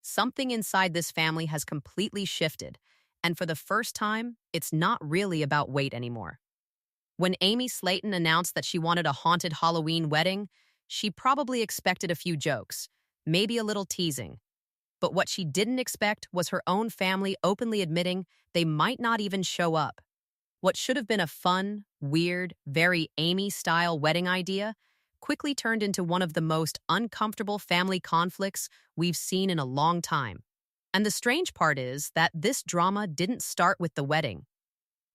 Something inside this family has completely shifted, and for the first time, it's not really about weight anymore. When Amy Slaton announced that she wanted a haunted Halloween wedding, she probably expected a few jokes, maybe a little teasing. But what she didn't expect was her own family openly admitting they might not even show up. What should have been a fun, weird, very Amy-style wedding idea quickly turned into one of the most uncomfortable family conflicts we've seen in a long time. And the strange part is that this drama didn't start with the wedding.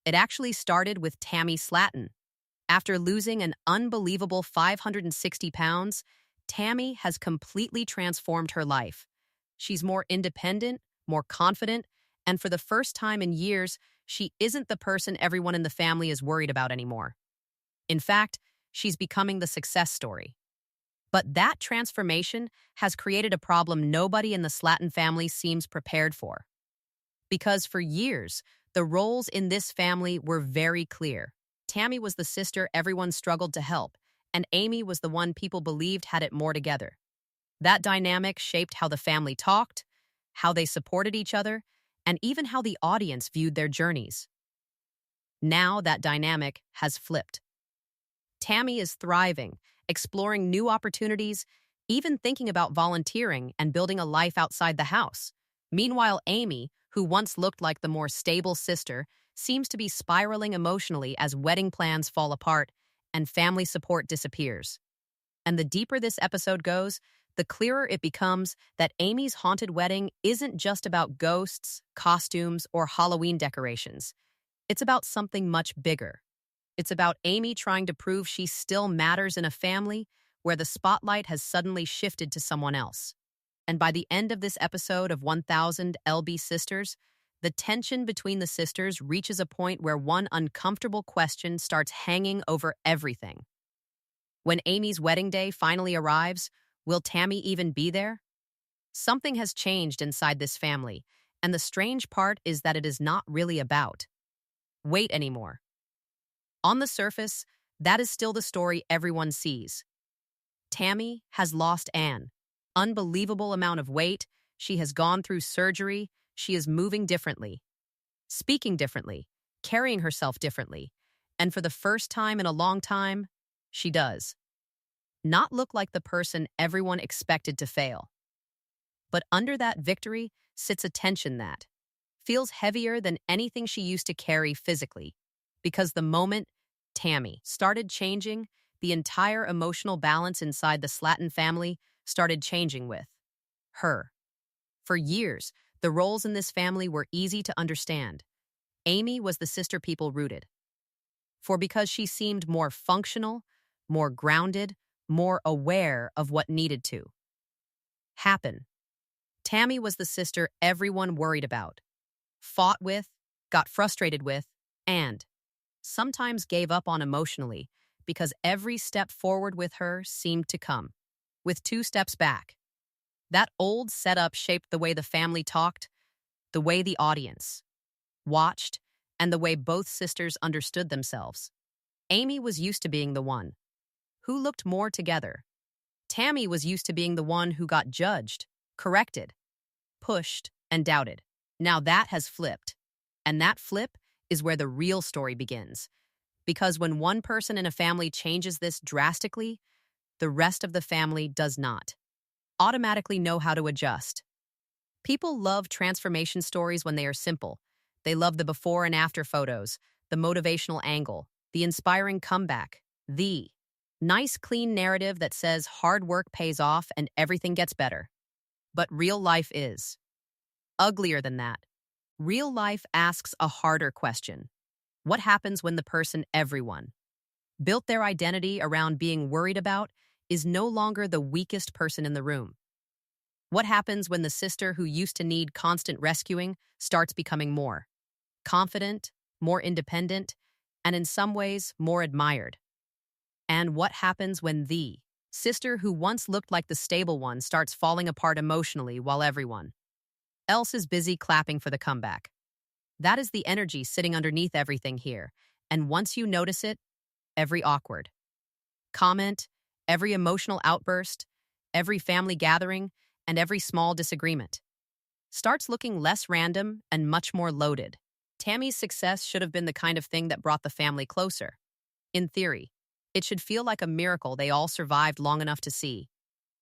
It actually started with Tammy Slaton. After losing an unbelievable 560 pounds, Tammy has completely transformed her life. She's more independent, more confident, and for the first time in years, she isn't the person everyone in the family is worried about anymore. In fact, she's becoming the success story. But that transformation has created a problem nobody in the Slaton family seems prepared for. Because for years, the roles in this family were very clear. Tammy was the sister everyone struggled to help, and Amy was the one people believed had it more together. That dynamic shaped how the family talked, how they supported each other, and even how the audience viewed their journeys. Now that dynamic has flipped. Tammy is thriving, exploring new opportunities, even thinking about volunteering and building a life outside the house. Meanwhile, Amy, who once looked like the more stable sister, seems to be spiraling emotionally as wedding plans fall apart and family support disappears. And the deeper this episode goes, the clearer it becomes that Amy's haunted wedding isn't just about ghosts, costumes, or Halloween decorations. It's about something much bigger. It's about Amy trying to prove she still matters in a family where the spotlight has suddenly shifted to someone else. And by the end of this episode of 1000 LB Sisters, the tension between the sisters reaches a point where one uncomfortable question starts hanging over everything. When Amy's wedding day finally arrives, will Tammy even be there? Something has changed inside this family, and the strange part is that it is not really about weight anymore. On the surface, that is still the story everyone sees. Tammy has lost an unbelievable amount of weight, she has gone through surgery, she is moving differently, speaking differently, carrying herself differently, and for the first time in a long time, she does not look like the person everyone expected to fail. But under that victory sits a tension that feels heavier than anything she used to carry physically, because the moment Tammy started changing, the entire emotional balance inside the Slaton family started changing with her. For years, the roles in this family were easy to understand. Amy was the sister people rooted for because she seemed more functional, more grounded, more aware of what needed to happen. Tammy was the sister everyone worried about, fought with, got frustrated with, and sometimes gave up on emotionally because every step forward with her seemed to come with 2 steps back. That old setup shaped the way the family talked, the way the audience watched, and the way both sisters understood themselves. Amy was used to being the one who looked more together. Tammy was used to being the one who got judged, corrected, pushed, and doubted. Now that has flipped. And that flip is where the real story begins. Because when one person in a family changes this drastically, the rest of the family does not automatically know how to adjust. People love transformation stories when they are simple. They love the before and after photos, the motivational angle, the inspiring comeback, the nice, clean narrative that says hard work pays off and everything gets better. But real life is uglier than that. Real life asks a harder question. What happens when the person everyone built their identity around being worried about is no longer the weakest person in the room? What happens when the sister who used to need constant rescuing starts becoming more confident, more independent, and in some ways more admired? And what happens when the sister who once looked like the stable one starts falling apart emotionally while everyone else is busy clapping for the comeback? That is the energy sitting underneath everything here. And once you notice it, every awkward comment, every emotional outburst, every family gathering, and every small disagreement starts looking less random and much more loaded. Tammy's success should have been the kind of thing that brought the family closer. In theory, it should feel like a miracle they all survived long enough to see.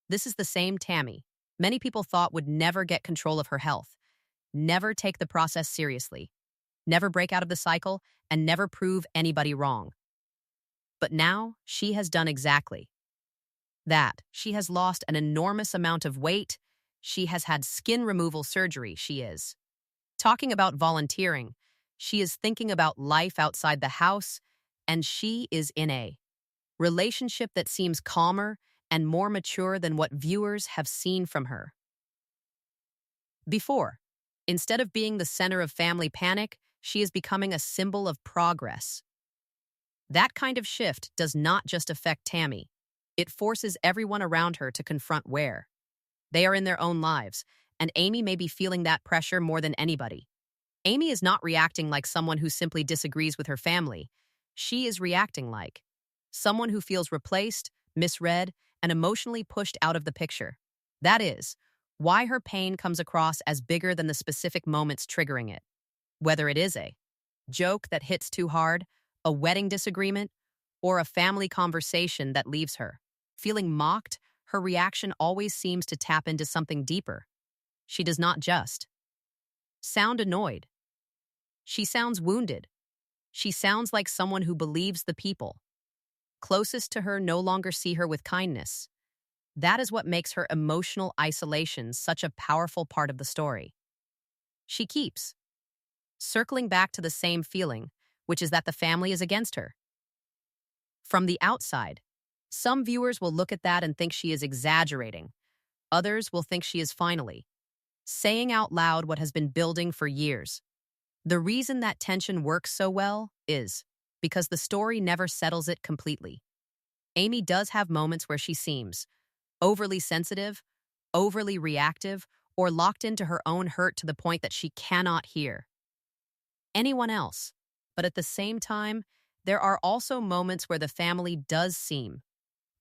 This is the same Tammy many people thought would never get control of her health, never take the process seriously, never break out of the cycle, and never prove anybody wrong. But now she has done exactly that. She has lost an enormous amount of weight. She has had skin removal surgery. She is talking about volunteering. She is thinking about life outside the house, and she is in a relationship that seems calmer and more mature than what viewers have seen from her before. Instead of being the center of family panic, she is becoming a symbol of progress. That kind of shift does not just affect Tammy. It forces everyone around her to confront where they are in their own lives, and Amy may be feeling that pressure more than anybody. Amy is not reacting like someone who simply disagrees with her family. She is reacting like someone who feels replaced, misread, and emotionally pushed out of the picture. That is why her pain comes across as bigger than the specific moments triggering it. Whether it is a joke that hits too hard, a wedding disagreement, or a family conversation that leaves her feeling mocked, her reaction always seems to tap into something deeper. She does not just sound annoyed. She sounds wounded. She sounds like someone who believes the people closest to her no longer see her with kindness. That is what makes her emotional isolation such a powerful part of the story. She keeps circling back to the same feeling, which is that the family is against her. From the outside, some viewers will look at that and think she is exaggerating. Others will think she is finally saying out loud what has been building for years. The reason that tension works so well is because the story never settles it completely. Amy does have moments where she seems overly sensitive, overly reactive, or locked into her own hurt to the point that she cannot hear anyone else. But at the same time, there are also moments where the family does seem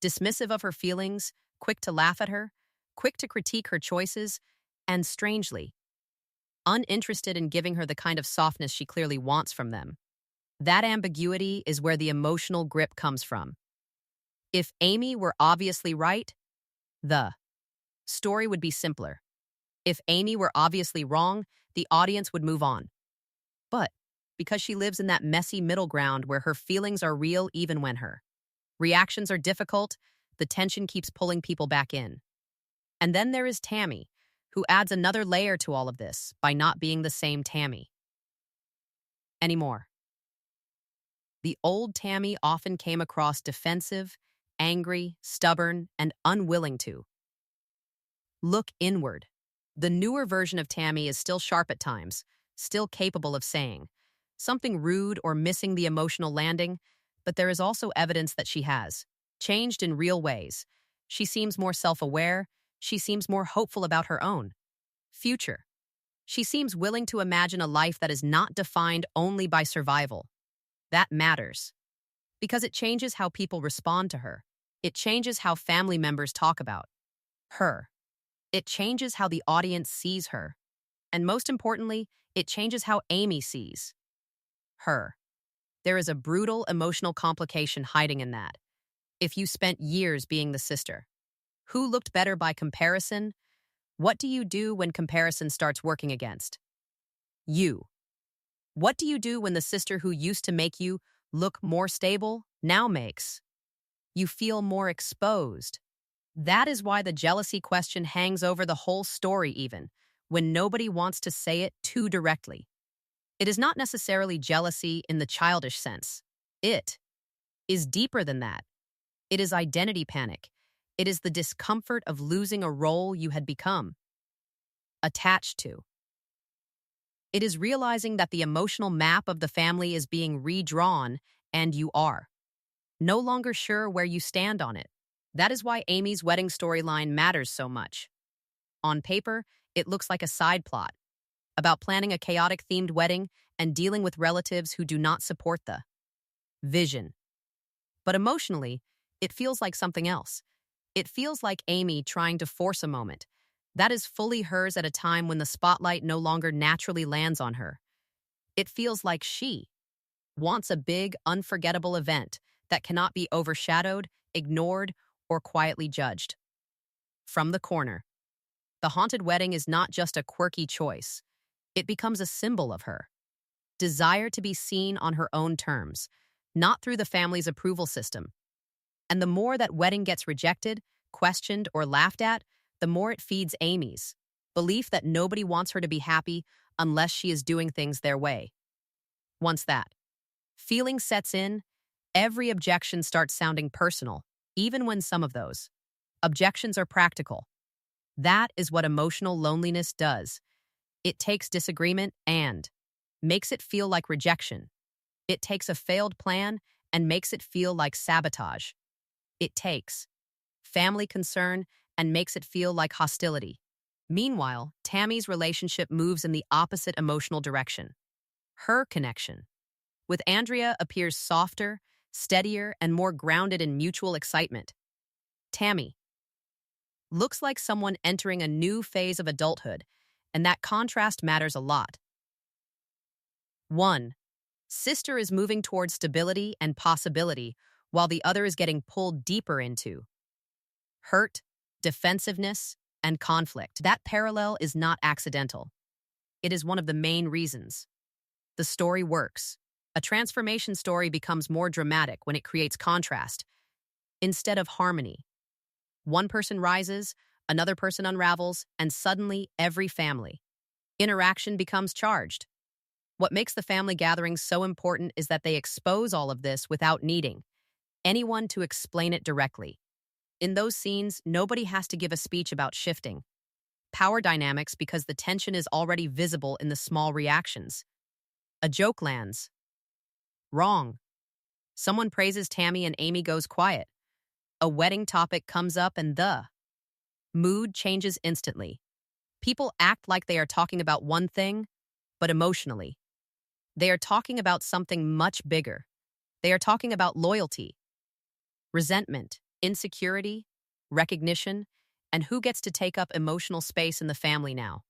dismissive of her feelings, quick to laugh at her, quick to critique her choices, and strangely, uninterested in giving her the kind of softness she clearly wants from them. That ambiguity is where the emotional grip comes from. If Amy were obviously right, the story would be simpler. If Amy were obviously wrong, the audience would move on. But because she lives in that messy middle ground where her feelings are real even when her reactions are difficult, the tension keeps pulling people back in. And then there is Tammy, who adds another layer to all of this by not being the same Tammy anymore. The old Tammy often came across defensive, angry, stubborn, and unwilling to look inward. The newer version of Tammy is still sharp at times, still capable of saying something rude or missing the emotional landing, but there is also evidence that she has changed in real ways. She seems more self-aware. She seems more hopeful about her own future. She seems willing to imagine a life that is not defined only by survival. That matters because it changes how people respond to her. It changes how family members talk about her. It changes how the audience sees her. And most importantly, it changes how Amy sees her. There is a brutal emotional complication hiding in that. If you spent years being the sister, who looked better by comparison? What do you do when comparison starts working against you? What do you do when the sister who used to make you look more stable now makes you feel more exposed? That is why the jealousy question hangs over the whole story even when nobody wants to say it too directly. It is not necessarily jealousy in the childish sense. It is deeper than that. It is identity panic. It is the discomfort of losing a role you had become attached to. It is realizing that the emotional map of the family is being redrawn and you are no longer sure where you stand on it. That is why Amy's wedding storyline matters so much. On paper, it looks like a side plot about planning a chaotic themed wedding and dealing with relatives who do not support the vision. But emotionally, it feels like something else. It feels like Amy trying to force a moment, That is fully hers at a time when the spotlight no longer naturally lands on her. It feels like she wants a big, unforgettable event that cannot be overshadowed, ignored, or quietly judged. From the corner, the haunted wedding is not just a quirky choice. It becomes a symbol of her desire to be seen on her own terms, not through the family's approval system. And the more that wedding gets rejected, questioned, or laughed at, the more it feeds Amy's belief that nobody wants her to be happy unless she is doing things their way. Once that feeling sets in, every objection starts sounding personal, even when some of those objections are practical. That is what emotional loneliness does. It takes disagreement and makes it feel like rejection. It takes a failed plan and makes it feel like sabotage. It takes family concern and makes it feel like hostility. Meanwhile, Tammy's relationship moves in the opposite emotional direction. Her connection with Andrea appears softer, steadier, and more grounded in mutual excitement. Tammy looks like someone entering a new phase of adulthood, and that contrast matters a lot. 1. Sister is moving towards stability and possibility, while the other is getting pulled deeper into hurt, defensiveness, and conflict. That parallel is not accidental. It is one of the main reasons the story works. A transformation story becomes more dramatic when it creates contrast instead of harmony. One person rises, another person unravels, and suddenly every family interaction becomes charged. What makes the family gatherings so important is that they expose all of this without needing anyone to explain it directly. In those scenes, nobody has to give a speech about shifting power dynamics because the tension is already visible in the small reactions. A joke lands. Wrong. Someone praises Tammy and Amy goes quiet. A wedding topic comes up and the mood changes instantly. People act like they are talking about one thing, but emotionally, they are talking about something much bigger. They are talking about loyalty, resentment, insecurity, recognition, and who gets to take up emotional space in the family now.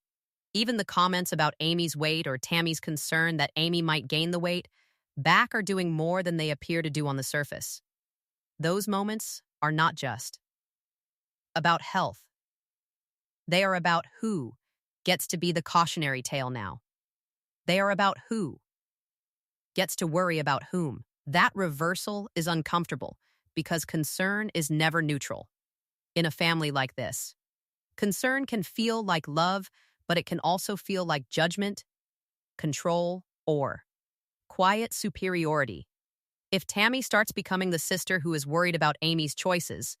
Even the comments about Amy's weight or Tammy's concern that Amy might gain the weight back are doing more than they appear to do on the surface. Those moments are not just about health. They are about who gets to be the cautionary tale now. They are about who gets to worry about whom. That reversal is uncomfortable because concern is never neutral. In a family like this, concern can feel like love, but it can also feel like judgment, control, or quiet superiority. If Tammy starts becoming the sister who is worried about Amy's choices,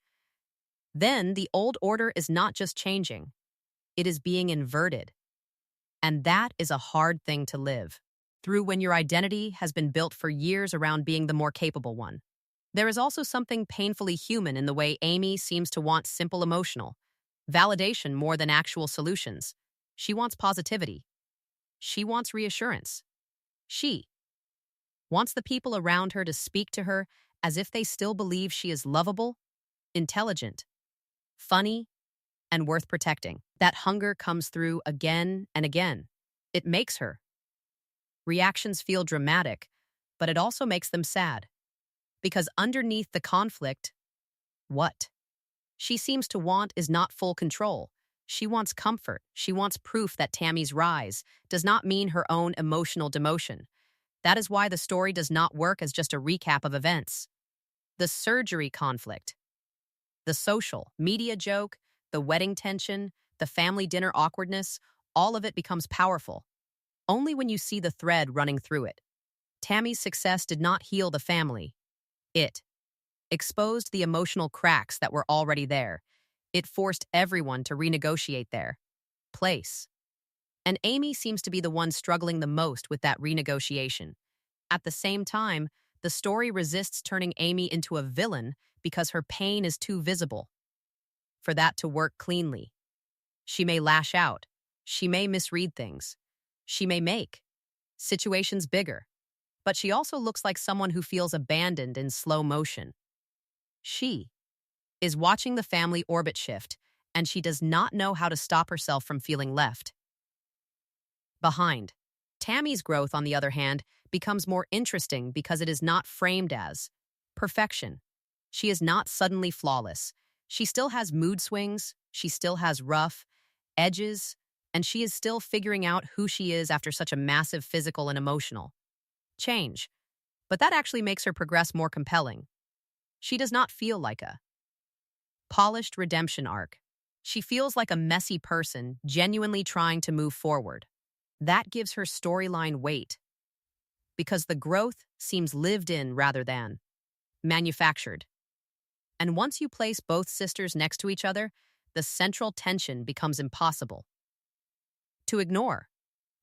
then the old order is not just changing, it is being inverted. And that is a hard thing to live through when your identity has been built for years around being the more capable one. There is also something painfully human in the way Amy seems to want simple emotional validation more than actual solutions. She wants positivity. She wants reassurance. She wants the people around her to speak to her as if they still believe she is lovable, intelligent, funny, and worth protecting. That hunger comes through again and again. It makes her reactions feel dramatic, but it also makes them sad. Because underneath the conflict, what she seems to want is not full control. She wants comfort. She wants proof that Tammy's rise does not mean her own emotional demotion. That is why the story does not work as just a recap of events. The surgery conflict, the social media joke, the wedding tension, the family dinner awkwardness, all of it becomes powerful only when you see the thread running through it. Tammy's success did not heal the family. It exposed the emotional cracks that were already there. It forced everyone to renegotiate their place. And Amy seems to be the one struggling the most with that renegotiation. At the same time, the story resists turning Amy into a villain because her pain is too visible for that to work cleanly. She may lash out. She may misread things. She may make situations bigger. But she also looks like someone who feels abandoned in slow motion. She is watching the family orbit shift, and she does not know how to stop herself from feeling left behind. Tammy's growth, on the other hand, becomes more interesting because it is not framed as perfection. She is not suddenly flawless. She still has mood swings, she still has rough edges, and she is still figuring out who she is after such a massive physical and emotional change. But that actually makes her progress more compelling. She does not feel like a polished redemption arc. She feels like a messy person genuinely trying to move forward. That gives her storyline weight because the growth seems lived in rather than manufactured. And once you place both sisters next to each other, the central tension becomes impossible to ignore.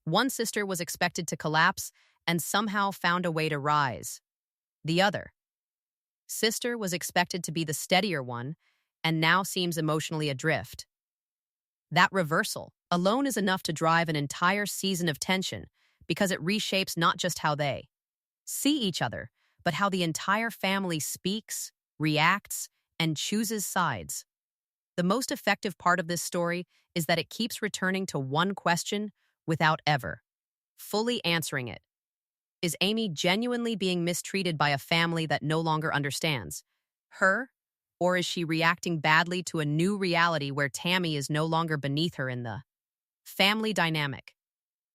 One sister was expected to collapse and somehow found a way to rise. The other sister was expected to be the steadier one and now seems emotionally adrift. That reversal alone is enough to drive an entire season of tension because it reshapes not just how they see each other, but how the entire family speaks, reacts, and chooses sides. The most effective part of this story is that it keeps returning to one question without ever fully answering it. Is Amy genuinely being mistreated by a family that no longer understands her? Or is she reacting badly to a new reality where Tammy is no longer beneath her in the family dynamic?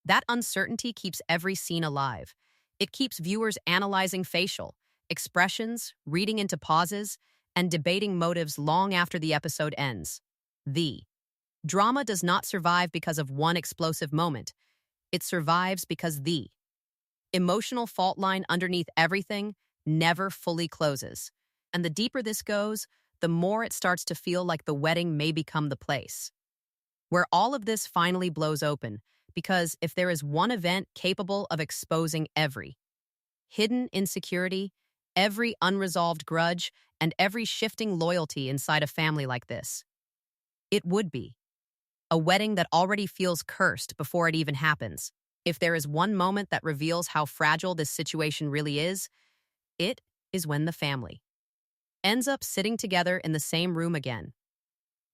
That uncertainty keeps every scene alive. It keeps viewers analyzing facial expressions, reading into pauses, and debating motives long after the episode ends. The drama does not survive because of one explosive moment. It survives because the emotional fault line underneath everything never fully closes. And the deeper this goes, the more it starts to feel like the wedding may become the place where all of this finally blows open, because if there is one event capable of exposing every hidden insecurity, every unresolved grudge, and every shifting loyalty inside a family like this, it would be a wedding that already feels cursed before it even happens. If there is one moment that reveals how fragile this situation really is, it is when the family ends up sitting together in the same room again.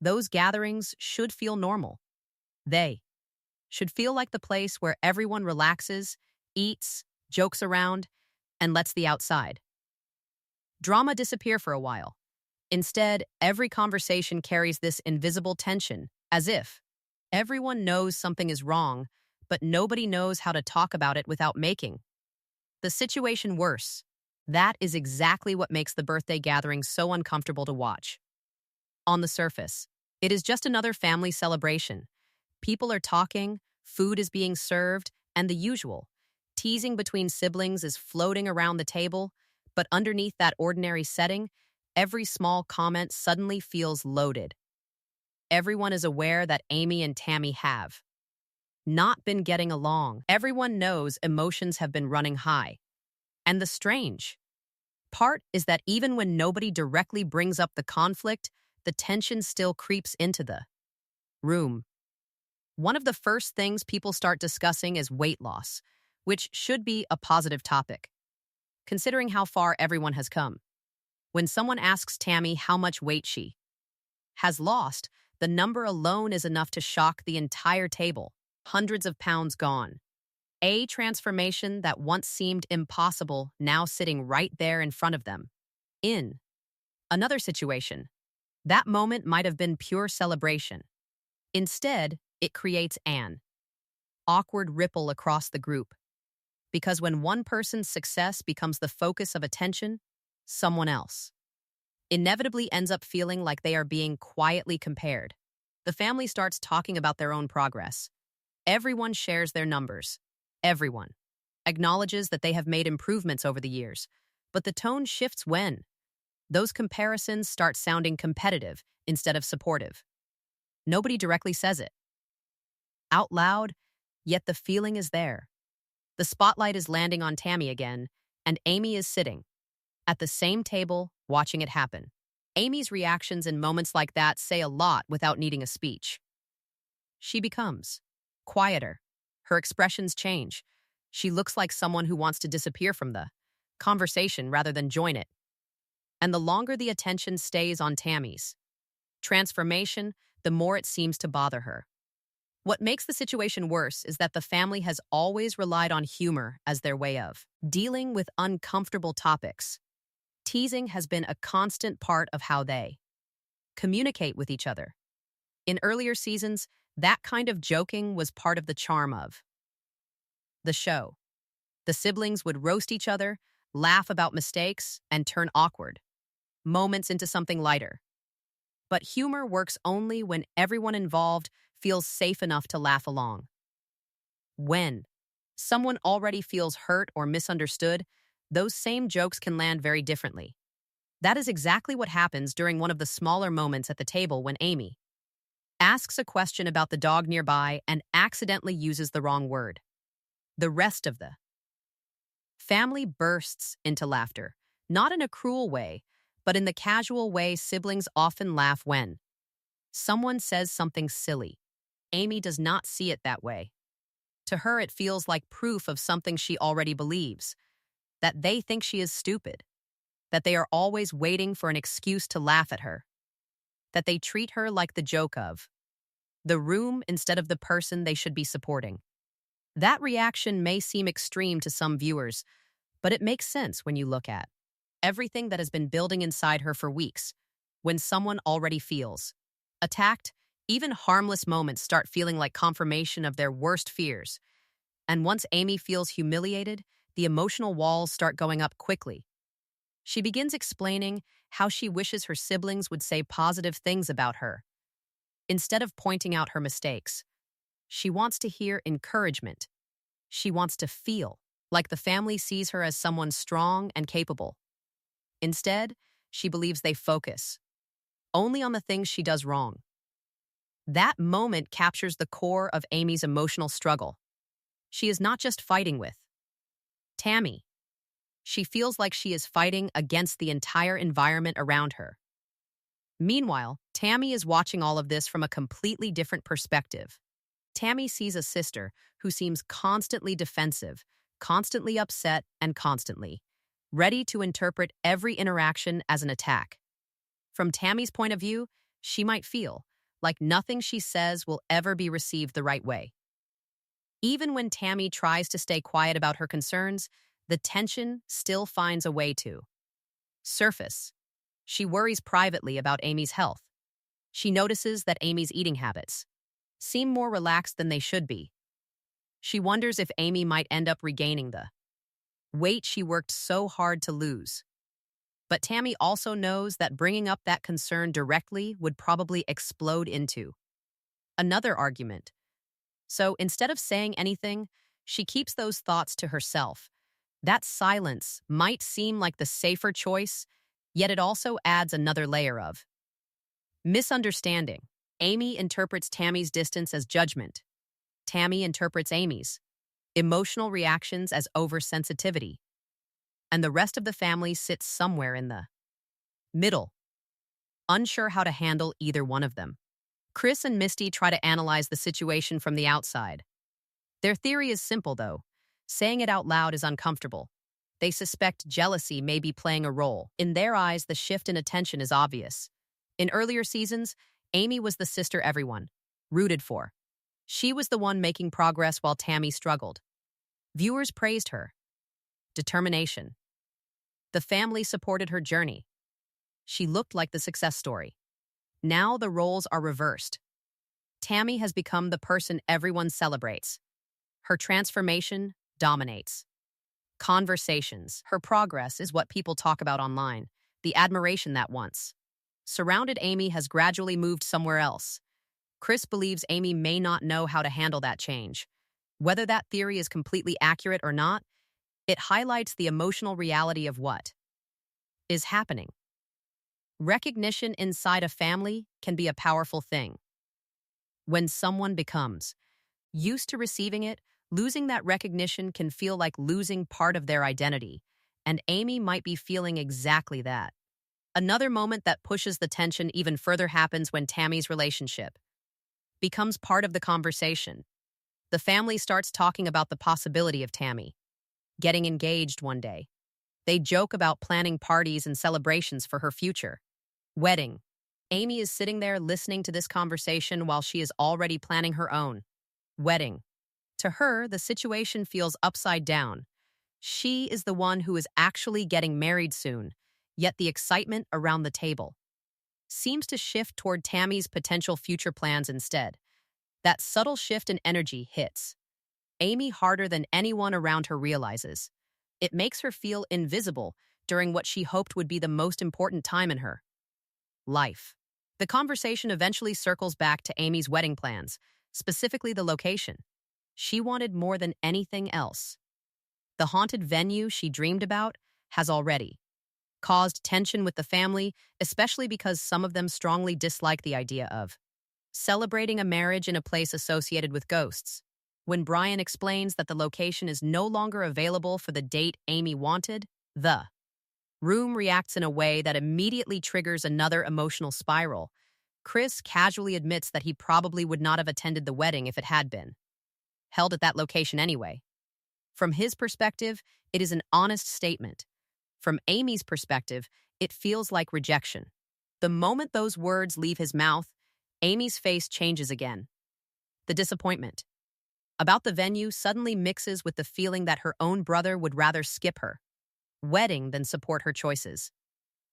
Those gatherings should feel normal. They should feel like the place where everyone relaxes, eats, jokes around, and lets the outside drama disappear for a while. Instead, every conversation carries this invisible tension, as if everyone knows something is wrong, but nobody knows how to talk about it without making the situation worse. That is exactly what makes the birthday gathering so uncomfortable to watch. On the surface, it is just another family celebration. People are talking, food is being served, and the usual teasing between siblings is floating around the table, but underneath that ordinary setting, every small comment suddenly feels loaded. Everyone is aware that Amy and Tammy have not been getting along. Everyone knows emotions have been running high. And the strange part is that even when nobody directly brings up the conflict, the tension still creeps into the room. One of the first things people start discussing is weight loss, which should be a positive topic, considering how far everyone has come. When someone asks Tammy how much weight she has lost, the number alone is enough to shock the entire table. Hundreds of pounds gone. A transformation that once seemed impossible now sitting right there in front of them. In another situation, that moment might have been pure celebration. Instead, it creates an awkward ripple across the group. Because when one person's success becomes the focus of attention, someone else inevitably ends up feeling like they are being quietly compared. The family starts talking about their own progress. Everyone shares their numbers. Everyone acknowledges that they have made improvements over the years. But the tone shifts when those comparisons start sounding competitive instead of supportive. Nobody directly says it out loud, yet the feeling is there. The spotlight is landing on Tammy again, and Amy is sitting at the same table watching it happen. Amy's reactions in moments like that say a lot without needing a speech. She becomes quieter. Her expressions change. She looks like someone who wants to disappear from the conversation rather than join it. And the longer the attention stays on Tammy's transformation, the more it seems to bother her. What makes the situation worse is that the family has always relied on humor as their way of dealing with uncomfortable topics. Teasing has been a constant part of how they communicate with each other. In earlier seasons, that kind of joking was part of the charm of the show. The siblings would roast each other, laugh about mistakes, and turn awkward moments into something lighter. But humor works only when everyone involved feels safe enough to laugh along. When someone already feels hurt or misunderstood, those same jokes can land very differently. That is exactly what happens during one of the smaller moments at the table when Amy asks a question about the dog nearby and accidentally uses the wrong word. The rest of the family bursts into laughter, not in a cruel way, but in the casual way siblings often laugh when someone says something silly. Amy does not see it that way. To her, it feels like proof of something she already believes, that they think she is stupid, that they are always waiting for an excuse to laugh at her, that they treat her like the joke of the room instead of the person they should be supporting. That reaction may seem extreme to some viewers, but it makes sense when you look at everything that has been building inside her for weeks. When someone already feels attacked, even harmless moments start feeling like confirmation of their worst fears. And once Amy feels humiliated, the emotional walls start going up quickly. She begins explaining how she wishes her siblings would say positive things about her. Instead of pointing out her mistakes, she wants to hear encouragement. She wants to feel like the family sees her as someone strong and capable. Instead, she believes they focus only on the things she does wrong. That moment captures the core of Amy's emotional struggle. She is not just fighting with Tammy. She feels like she is fighting against the entire environment around her. Meanwhile, Tammy is watching all of this from a completely different perspective. Tammy sees a sister who seems constantly defensive, constantly upset, and constantly ready to interpret every interaction as an attack. From Tammy's point of view, she might feel like nothing she says will ever be received the right way. Even when Tammy tries to stay quiet about her concerns, the tension still finds a way to surface. She worries privately about Amy's health. She notices that Amy's eating habits seem more relaxed than they should be. She wonders if Amy might end up regaining the weight she worked so hard to lose. But Tammy also knows that bringing up that concern directly would probably explode into another argument. So instead of saying anything, she keeps those thoughts to herself. That silence might seem like the safer choice, yet it also adds another layer of misunderstanding. Amy interprets Tammy's distance as judgment. Tammy interprets Amy's emotional reactions as oversensitivity. And the rest of the family sits somewhere in the middle, unsure how to handle either one of them. Chris and Misty try to analyze the situation from the outside. Their theory is simple, though. Saying it out loud is uncomfortable. They suspect jealousy may be playing a role. In their eyes, the shift in attention is obvious. In earlier seasons, Amy was the sister everyone rooted for. She was the one making progress while Tammy struggled. Viewers praised her determination. The family supported her journey. She looked like the success story. Now the roles are reversed. Tammy has become the person everyone celebrates. Her transformation dominates conversations. Her progress is what people talk about online. The admiration that once surrounded Amy has gradually moved somewhere else. Chris believes Amy may not know how to handle that change. Whether that theory is completely accurate or not, it highlights the emotional reality of what is happening. Recognition inside a family can be a powerful thing. When someone becomes used to receiving it, losing that recognition can feel like losing part of their identity, and Amy might be feeling exactly that. Another moment that pushes the tension even further happens when Tammy's relationship becomes part of the conversation. The family starts talking about the possibility of Tammy getting engaged one day. They joke about planning parties and celebrations for her future wedding. Amy is sitting there listening to this conversation while she is already planning her own wedding. To her, the situation feels upside down. She is the one who is actually getting married soon, yet the excitement around the table seems to shift toward Tammy's potential future plans instead. That subtle shift in energy hits Amy harder than anyone around her realizes. It makes her feel invisible during what she hoped would be the most important time in her life. The conversation eventually circles back to Amy's wedding plans, specifically the location. She wanted more than anything else. The haunted venue she dreamed about has already caused tension with the family, especially because some of them strongly dislike the idea of celebrating a marriage in a place associated with ghosts. When Brian explains that the location is no longer available for the date Amy wanted, the room reacts in a way that immediately triggers another emotional spiral. Chris casually admits that he probably would not have attended the wedding if it had been held at that location anyway. From his perspective, it is an honest statement. From Amy's perspective, it feels like rejection. The moment those words leave his mouth, Amy's face changes again. The disappointment about the venue suddenly mixes with the feeling that her own brother would rather skip her wedding than support her choices.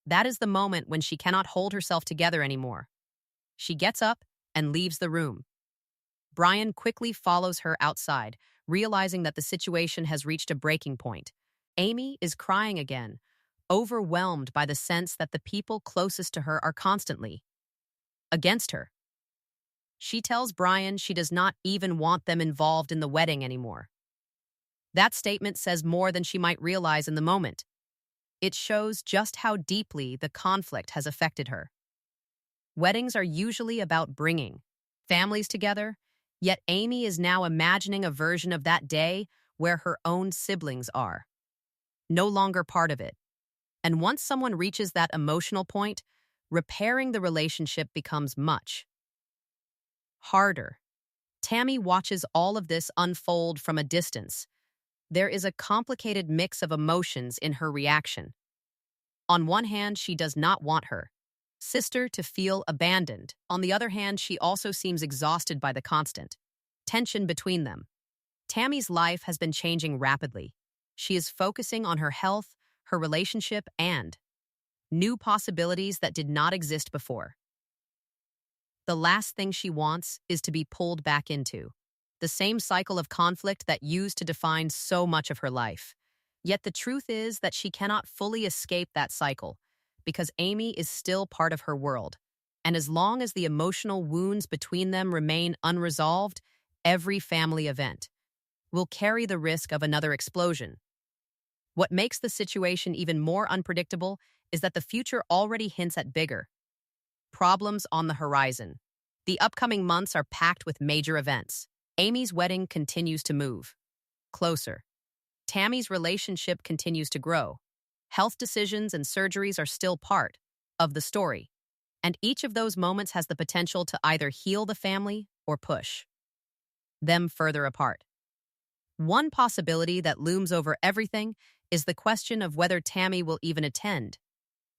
That is the moment when she cannot hold herself together anymore. She gets up and leaves the room. Brian quickly follows her outside, realizing that the situation has reached a breaking point. Amy is crying again, overwhelmed by the sense that the people closest to her are constantly against her. She tells Brian she does not even want them involved in the wedding anymore. That statement says more than she might realize in the moment. It shows just how deeply the conflict has affected her. Weddings are usually about bringing families together, yet Amy is now imagining a version of that day where her own siblings are no longer part of it. And once someone reaches that emotional point, repairing the relationship becomes much harder. Tammy watches all of this unfold from a distance. There is a complicated mix of emotions in her reaction. On one hand, she does not want her sister to feel abandoned. On the other hand, she also seems exhausted by the constant tension between them. Tammy's life has been changing rapidly. She is focusing on her health, her relationship, and new possibilities that did not exist before. The last thing she wants is to be pulled back into the same cycle of conflict that used to define so much of her life. Yet the truth is that she cannot fully escape that cycle because Amy is still part of her world. And as long as the emotional wounds between them remain unresolved, every family event will carry the risk of another explosion. What makes the situation even more unpredictable is that the future already hints at bigger problems on the horizon. The upcoming months are packed with major events. Amy's wedding continues to move closer. Tammy's relationship continues to grow. Health decisions and surgeries are still part of the story, and each of those moments has the potential to either heal the family or push them further apart. One possibility that looms over everything is the question of whether Tammy will even attend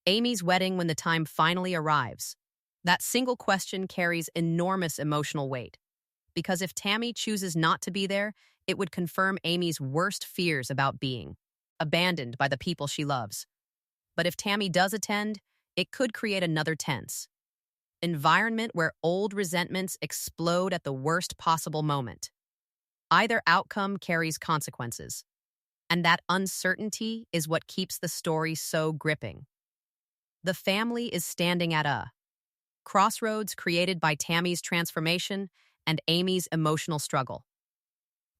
Amy's wedding when the time finally arrives. That single question carries enormous emotional weight, because if Tammy chooses not to be there, it would confirm Amy's worst fears about being abandoned by the people she loves. But if Tammy does attend, it could create another tense environment where old resentments explode at the worst possible moment. Either outcome carries consequences, and that uncertainty is what keeps the story so gripping. The family is standing at a crossroads created by Tammy's transformation and Amy's emotional struggle.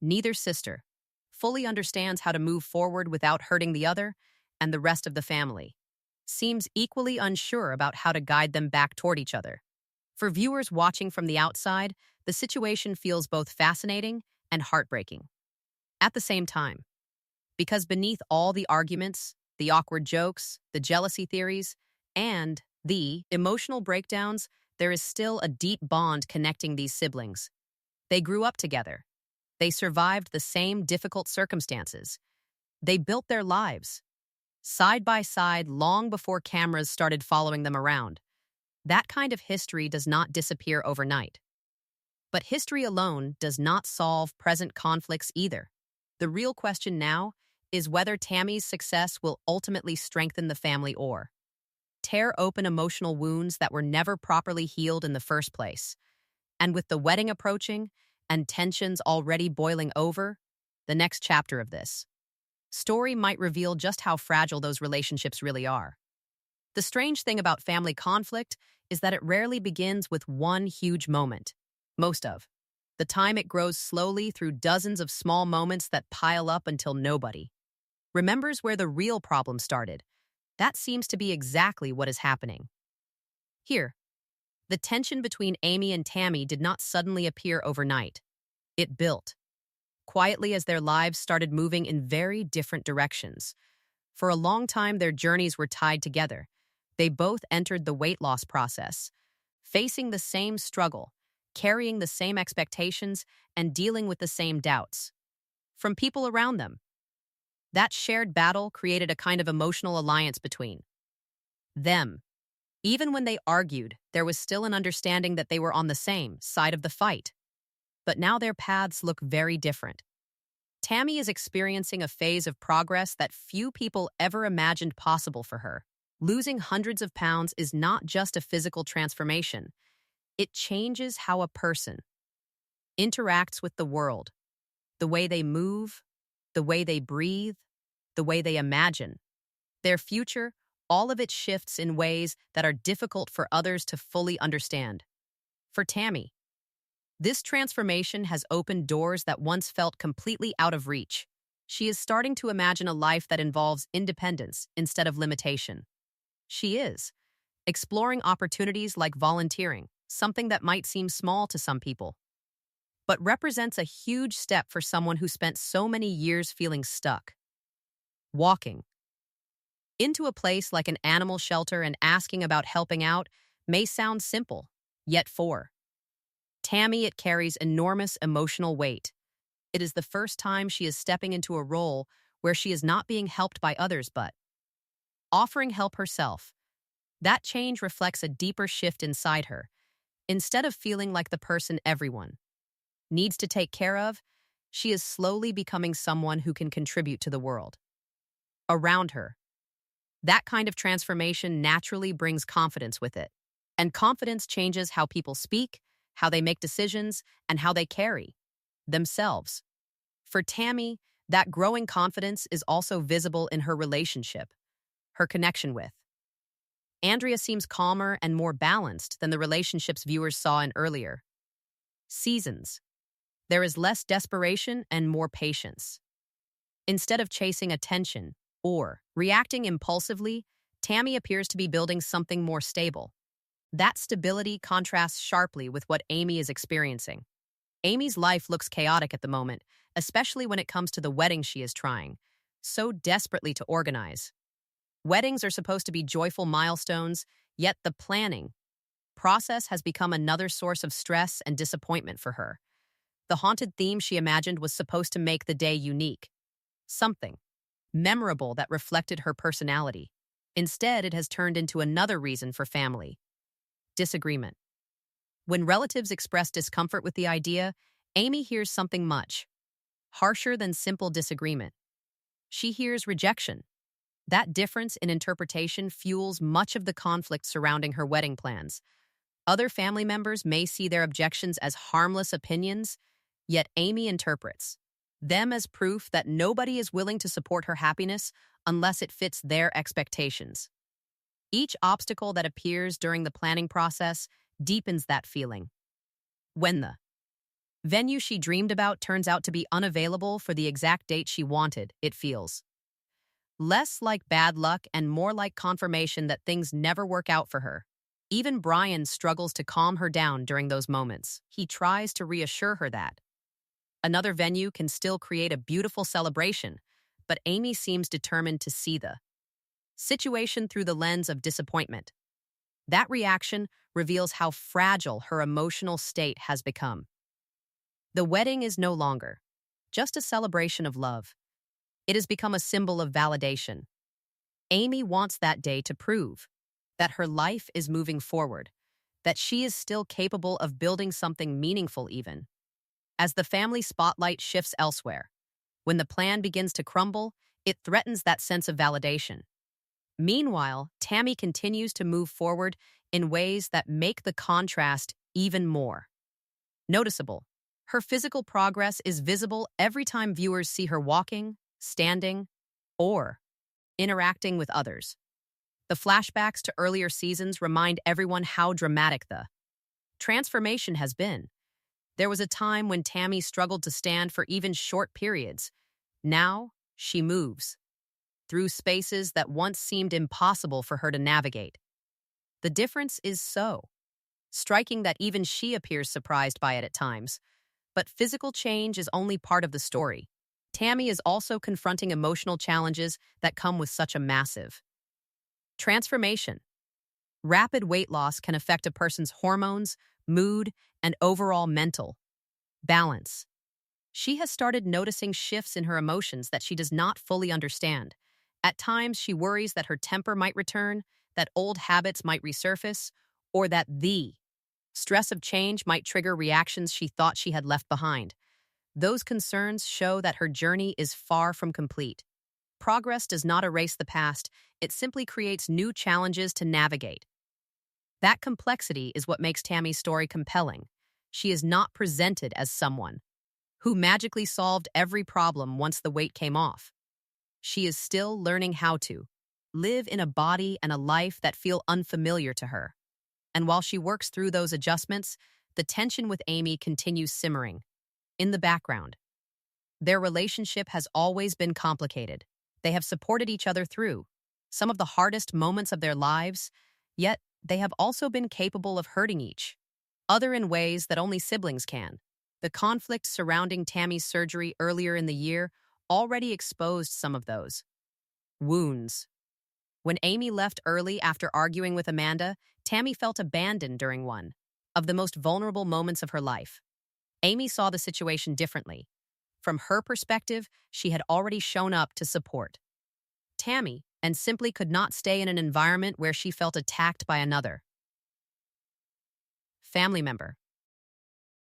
Neither sister fully understands how to move forward without hurting the other, and the rest of the family seems equally unsure about how to guide them back toward each other. For viewers watching from the outside, the situation feels both fascinating and heartbreaking at the same time. Because beneath all the arguments, the awkward jokes, the jealousy theories, and the emotional breakdowns, there is still a deep bond connecting these siblings. They grew up together. They survived the same difficult circumstances. They built their lives side by side long before cameras started following them around. That kind of history does not disappear overnight. But history alone does not solve present conflicts either. The real question now is whether Tammy's success will ultimately strengthen the family or tear open emotional wounds that were never properly healed in the first place. And with the wedding approaching and tensions already boiling over, the next chapter of this story might reveal just how fragile those relationships really are. The strange thing about family conflict is that it rarely begins with one huge moment. Most of the time it grows slowly through dozens of small moments that pile up until nobody remembers where the real problem started. That seems to be exactly what is happening here. The tension between Amy and Tammy did not suddenly appear overnight. It built quietly as their lives started moving in very different directions. For a long time, their journeys were tied together. They both entered the weight loss process, facing the same struggle, carrying the same expectations, and dealing with the same doubts from people around them. That shared battle created a kind of emotional alliance between them. Even when they argued, there was still an understanding that they were on the same side of the fight. But now their paths look very different. Tammy is experiencing a phase of progress that few people ever imagined possible for her. Losing hundreds of pounds is not just a physical transformation. It changes how a person interacts with the world, the way they move, the way they breathe, the way they imagine. Their future, all of it shifts in ways that are difficult for others to fully understand. For Tammy, this transformation has opened doors that once felt completely out of reach. She is starting to imagine a life that involves independence instead of limitation. She is exploring opportunities like volunteering, something that might seem small to some people, but represents a huge step for someone who spent so many years feeling stuck. Walking into a place like an animal shelter and asking about helping out may sound simple, yet for Tammy, it carries enormous emotional weight. It is the first time she is stepping into a role where she is not being helped by others but offering help herself. That change reflects a deeper shift inside her. Instead of feeling like the person everyone needs to take care of, she is slowly becoming someone who can contribute to the world around her. That kind of transformation naturally brings confidence with it. And confidence changes how people speak, how they make decisions, and how they carry themselves. For Tammy, that growing confidence is also visible in her relationship, her connection with Andrea seems calmer and more balanced than the relationships viewers saw in earlier seasons. There is less desperation and more patience. Instead of chasing attention or reacting impulsively, Tammy appears to be building something more stable. That stability contrasts sharply with what Amy is experiencing. Amy's life looks chaotic at the moment, especially when it comes to the wedding she is trying so desperately to organize. Weddings are supposed to be joyful milestones, yet the planning process has become another source of stress and disappointment for her. The haunted theme she imagined was supposed to make the day unique, something memorable that reflected her personality. Instead, it has turned into another reason for family disagreement. When relatives express discomfort with the idea, Amy hears something much harsher than simple disagreement. She hears rejection. That difference in interpretation fuels much of the conflict surrounding her wedding plans. Other family members may see their objections as harmless opinions, yet Amy interprets them as proof that nobody is willing to support her happiness unless it fits their expectations. Each obstacle that appears during the planning process deepens that feeling. When the venue she dreamed about turns out to be unavailable for the exact date she wanted, it feels less like bad luck and more like confirmation that things never work out for her. Even Brian struggles to calm her down during those moments. He tries to reassure her that another venue can still create a beautiful celebration, but Amy seems determined to see the situation through the lens of disappointment. That reaction reveals how fragile her emotional state has become. The wedding is no longer just a celebration of love. It has become a symbol of validation. Amy wants that day to prove that her life is moving forward, that she is still capable of building something meaningful even. As the family spotlight shifts elsewhere, when the plan begins to crumble, it threatens that sense of validation. Meanwhile, Tammy continues to move forward in ways that make the contrast even more noticeable. Her physical progress is visible every time viewers see her walking, standing, or interacting with others. The flashbacks to earlier seasons remind everyone how dramatic the transformation has been. There was a time when Tammy struggled to stand for even short periods. Now, she moves through spaces that once seemed impossible for her to navigate. The difference is so striking that even she appears surprised by it at times. But physical change is only part of the story. Tammy is also confronting emotional challenges that come with such a massive transformation. Rapid weight loss can affect a person's hormones, mood, and overall mental balance. She has started noticing shifts in her emotions that she does not fully understand. At times, she worries that her temper might return, that old habits might resurface, or that the stress of change might trigger reactions she thought she had left behind. Those concerns show that her journey is far from complete. Progress does not erase the past, it simply creates new challenges to navigate. That complexity is what makes Tammy's story compelling. She is not presented as someone who magically solved every problem once the weight came off. She is still learning how to live in a body and a life that feel unfamiliar to her. And while she works through those adjustments, the tension with Amy continues simmering in the background. Their relationship has always been complicated. They have supported each other through some of the hardest moments of their lives, yet they have also been capable of hurting each other in ways that only siblings can. The conflict surrounding Tammy's surgery earlier in the year already exposed some of those wounds. When Amy left early after arguing with Amanda, Tammy felt abandoned during one of the most vulnerable moments of her life. Amy saw the situation differently. From her perspective, she had already shown up to support Tammy and simply could not stay in an environment where she felt attacked by another family member.